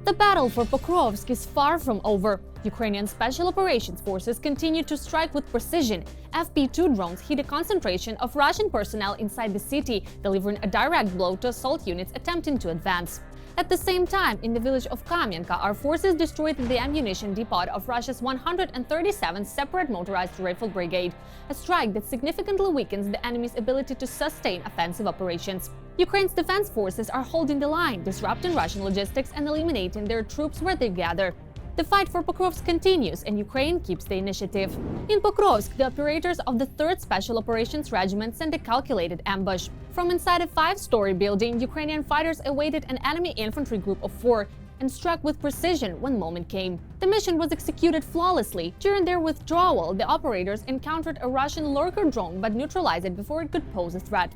The battle for Pokrovsk is far from over. Ukrainian Special Operations Forces continue to strike with precision. FP-2 drones hit a concentration of Russian personnel inside the city, delivering a direct blow to assault units attempting to advance. At the same time, in the village of Kamianka, our forces destroyed the ammunition depot of Russia's 137th Separate Motorized Rifle Brigade, a strike that significantly weakens the enemy's ability to sustain offensive operations. Ukraine's defense forces are holding the line, disrupting Russian logistics and eliminating their troops where they gather. The fight for Pokrovsk continues, and Ukraine keeps the initiative. In Pokrovsk, the operators of the 3rd Special Operations Regiment sent a calculated ambush. From inside a 5-story building, Ukrainian fighters awaited an enemy infantry group of 4 and struck with precision when moment came. The mission was executed flawlessly. During their withdrawal, the operators encountered a Russian lurker drone but neutralized it before it could pose a threat.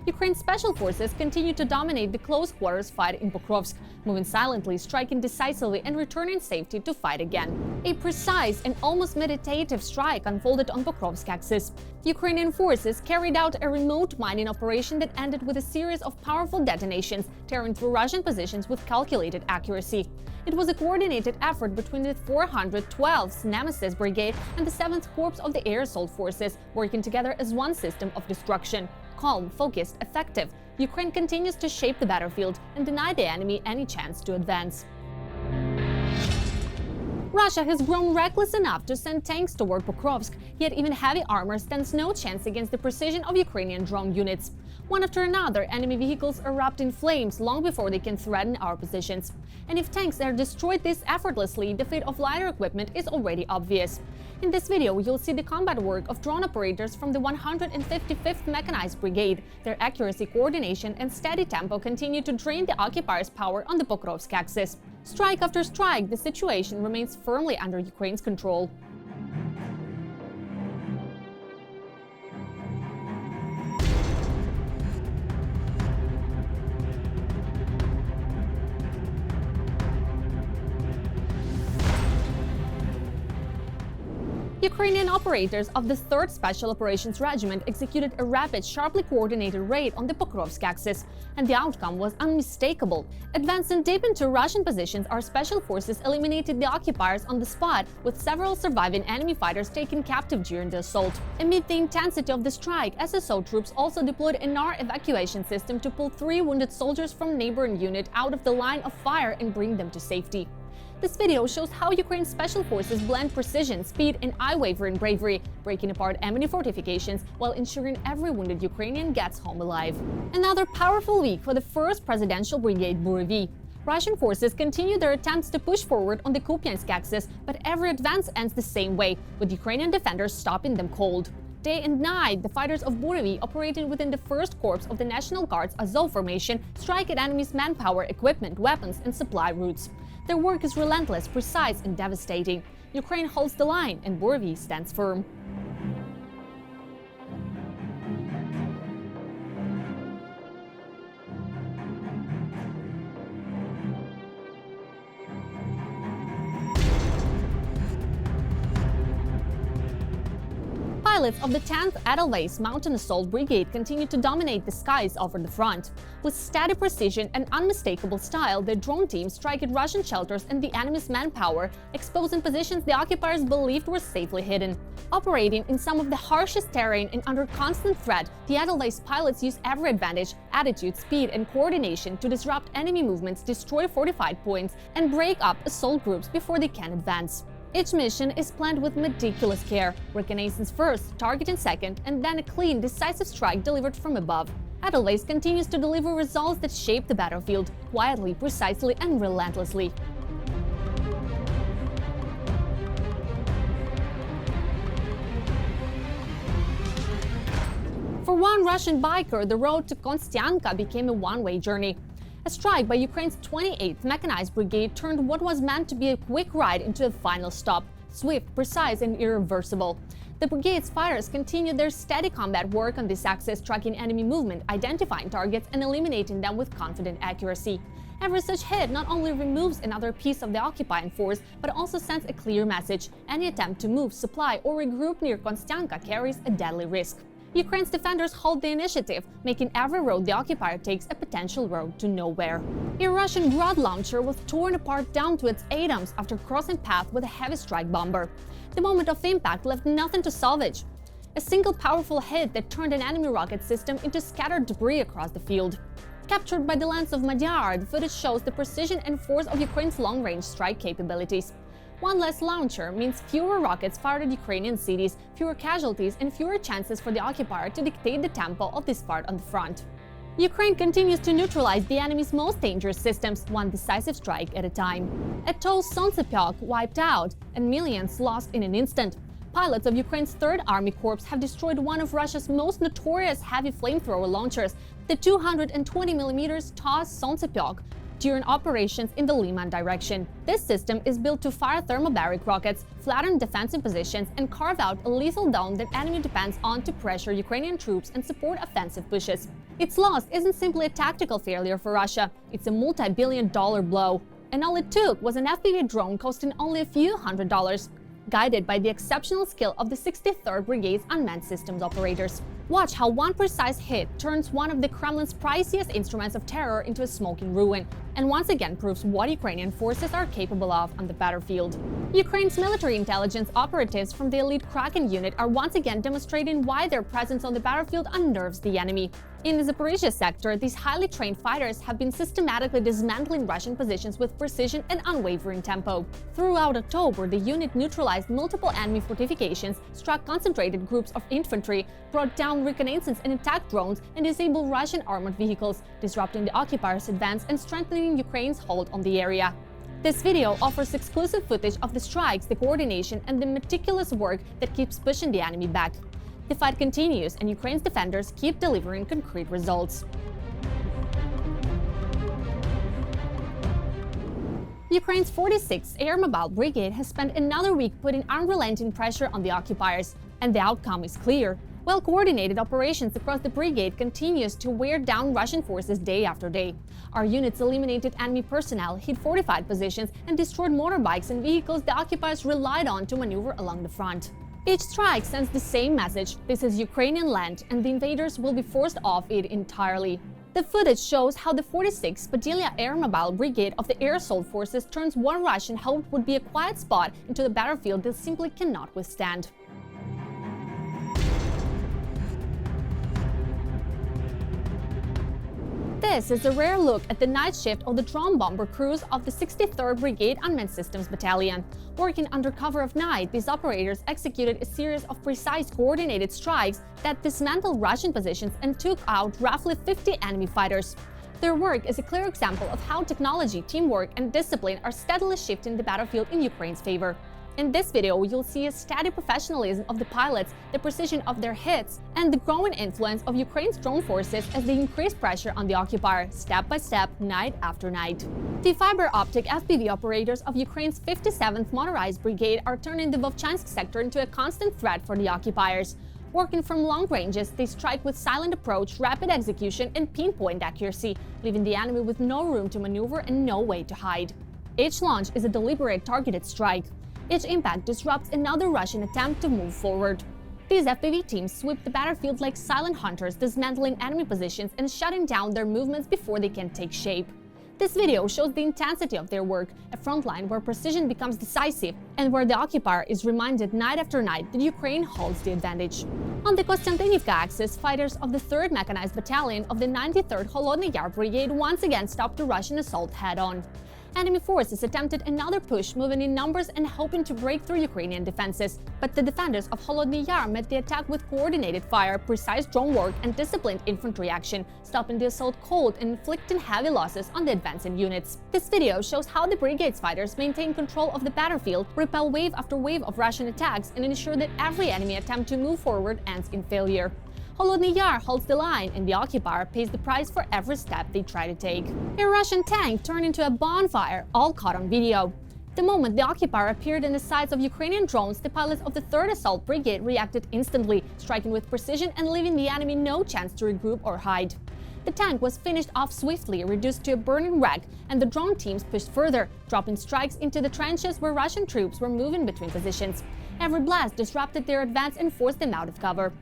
Ukraine's special forces continue to dominate the close-quarters fight in Pokrovsk, moving silently, striking decisively, and returning safety to fight again. A precise and almost meditative strike unfolded on Pokrovsk axis. The Ukrainian forces carried out a remote mining operation that ended with a series of powerful detonations, tearing through Russian positions with calculated accuracy. It was a coordinated effort between the 412th Nemesis Brigade and the 7th Corps of the Air Assault Forces, working together as one system of destruction. Calm, focused, effective, Ukraine continues to shape the battlefield and deny the enemy any chance to advance. Russia has grown reckless enough to send tanks toward Pokrovsk, yet even heavy armor stands no chance against the precision of Ukrainian drone units. One after another, enemy vehicles erupt in flames long before they can threaten our positions. And if tanks are destroyed this effortlessly, the fate of lighter equipment is already obvious. In this video, you'll see the combat work of drone operators from the 155th Mechanized Brigade. Their accuracy, coordination, and steady tempo continue to drain the occupiers' power on the Pokrovsk axis. Strike after strike, the situation remains firmly under Ukraine's control. Ukrainian operators of the 3rd Special Operations Regiment executed a rapid, sharply coordinated raid on the Pokrovsk axis, and the outcome was unmistakable. Advancing deep into Russian positions, our special forces eliminated the occupiers on the spot, with several surviving enemy fighters taken captive during the assault. Amid the intensity of the strike, SSO troops also deployed an AR evacuation system to pull 3 wounded soldiers from neighboring unit out of the line of fire and bring them to safety. This video shows how Ukraine's special forces blend precision, speed, and unwavering bravery, breaking apart enemy fortifications while ensuring every wounded Ukrainian gets home alive. Another powerful week for the 1st Presidential Brigade Burovy. Russian forces continue their attempts to push forward on the Kupiansk axis, but every advance ends the same way, with Ukrainian defenders stopping them cold. Day and night, the fighters of Burovy, operating within the 1st Corps of the National Guard's Azov formation, strike at enemy's manpower, equipment, weapons, and supply routes. Their work is relentless, precise, and devastating. Ukraine holds the line, and Burovy stands firm. Pilots of the 10th Edelweiss Mountain Assault Brigade continue to dominate the skies over the front. With steady precision and unmistakable style, the drone teams strike at Russian shelters and the enemy's manpower, exposing positions the occupiers believed were safely hidden. Operating in some of the harshest terrain and under constant threat, the Edelweiss pilots use every advantage, attitude, speed, and coordination to disrupt enemy movements, destroy fortified points, and break up assault groups before they can advance. Each mission is planned with meticulous care, reconnaissance first, targeting second, and then a clean, decisive strike delivered from above. Edelweiss continues to deliver results that shape the battlefield, quietly, precisely, and relentlessly. For one Russian biker, the road to Kamianka became a one-way journey. A strike by Ukraine's 28th Mechanized Brigade turned what was meant to be a quick ride into a final stop, swift, precise, and irreversible. The brigade's fighters continued their steady combat work on this axis, tracking enemy movement, identifying targets, and eliminating them with confident accuracy. Every such hit not only removes another piece of the occupying force, but also sends a clear message: any attempt to move, supply, or regroup near Kamianka carries a deadly risk. Ukraine's defenders hold the initiative, making every road the occupier takes a potential road to nowhere. A Russian Grad launcher was torn apart down to its atoms after crossing path with a heavy strike bomber. The moment of impact left nothing to salvage. A single powerful hit that turned an enemy rocket system into scattered debris across the field. Captured by the lens of Madyar, the footage shows the precision and force of Ukraine's long-range strike capabilities. One less launcher means fewer rockets fired at Ukrainian cities, fewer casualties, and fewer chances for the occupier to dictate the tempo of this part on the front. Ukraine continues to neutralize the enemy's most dangerous systems, one decisive strike at a time. Atoll's Solntsepyok wiped out, and millions lost in an instant. Pilots of Ukraine's 3rd Army Corps have destroyed one of Russia's most notorious heavy flamethrower launchers, the 220mm TOS Solntsepyok, during operations in the Liman direction. This system is built to fire thermobaric rockets, flatten defensive positions, and carve out a lethal dome that enemy depends on to pressure Ukrainian troops and support offensive pushes. Its loss isn't simply a tactical failure for Russia, it's a multi-billion-dollar blow. And all it took was an FPV drone costing only a few $100s. Guided by the exceptional skill of the 63rd Brigade's unmanned systems operators. Watch how one precise hit turns one of the Kremlin's priciest instruments of terror into a smoking ruin, and once again proves what Ukrainian forces are capable of on the battlefield. Ukraine's military intelligence operatives from the elite Kraken unit are once again demonstrating why their presence on the battlefield unnerves the enemy. In the Zaporizhzhia sector, these highly trained fighters have been systematically dismantling Russian positions with precision and unwavering tempo. Throughout October, the unit neutralized multiple enemy fortifications, struck concentrated groups of infantry, brought down reconnaissance and attack drones, and disabled Russian armored vehicles, disrupting the occupiers' advance and strengthening Ukraine's hold on the area. This video offers exclusive footage of the strikes, the coordination, and the meticulous work that keeps pushing the enemy back. The fight continues, and Ukraine's defenders keep delivering concrete results. Ukraine's 46th Air Mobile Brigade has spent another week putting unrelenting pressure on the occupiers, and the outcome is clear. Well-coordinated operations across the brigade continues to wear down Russian forces day after day. Our units eliminated enemy personnel, hit fortified positions, and destroyed motorbikes and vehicles the occupiers relied on to maneuver along the front. Each strike sends the same message: this is Ukrainian land, and the invaders will be forced off it entirely. The footage shows how the 46th Podillia Air Mobile Brigade of the Air Assault Forces turns what Russian hoped would be a quiet spot into the battlefield they simply cannot withstand. This is a rare look at the night shift of the drone bomber crews of the 63rd Brigade Unmanned Systems Battalion. Working under cover of night, these operators executed a series of precise coordinated strikes that dismantled Russian positions and took out roughly 50 enemy fighters. Their work is a clear example of how technology, teamwork, and discipline are steadily shifting the battlefield in Ukraine's favor. In this video, you'll see a steady professionalism of the pilots, the precision of their hits, and the growing influence of Ukraine's drone forces as they increase pressure on the occupier, step by step, night after night. The fiber optic FPV operators of Ukraine's 57th Motorized Brigade are turning the Vovchansk sector into a constant threat for the occupiers. Working from long ranges, they strike with silent approach, rapid execution, and pinpoint accuracy, leaving the enemy with no room to maneuver and no way to hide. Each launch is a deliberate, targeted strike. Each impact disrupts another Russian attempt to move forward. These FPV teams sweep the battlefield like silent hunters, dismantling enemy positions and shutting down their movements before they can take shape. This video shows the intensity of their work, a frontline where precision becomes decisive and where the occupier is reminded night after night that Ukraine holds the advantage. On the Kostiantynivka axis, fighters of the 3rd Mechanized Battalion of the 93rd Holodny Yar Brigade once again stopped the Russian assault head-on. Enemy forces attempted another push, moving in numbers and hoping to break through Ukrainian defenses. But the defenders of Holodny Yar met the attack with coordinated fire, precise drone work, and disciplined infantry action, stopping the assault cold and inflicting heavy losses on the advancing units. This video shows how the brigade's fighters maintain control of the battlefield, repel wave after wave of Russian attacks, and ensure that every enemy attempt to move forward ends in failure. Holodny Yar holds the line, and the occupier pays the price for every step they try to take. A Russian tank turned into a bonfire, all caught on video. The moment the occupier appeared in the sights of Ukrainian drones, the pilots of the 3rd Assault Brigade reacted instantly, striking with precision and leaving the enemy no chance to regroup or hide. The tank was finished off swiftly, reduced to a burning wreck, and the drone teams pushed further, dropping strikes into the trenches where Russian troops were moving between positions. Every blast disrupted their advance and forced them out of cover.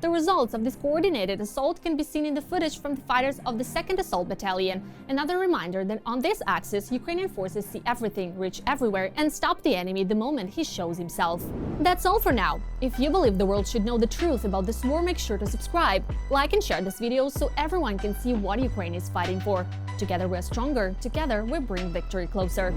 The results of this coordinated assault can be seen in the footage from the fighters of the 2nd Assault Battalion. Another reminder that on this axis, Ukrainian forces see everything, reach everywhere, and stop the enemy the moment he shows himself. That's all for now. If you believe the world should know the truth about this war, make sure to subscribe, like and share this video so everyone can see what Ukraine is fighting for. Together we're stronger, together we bring victory closer.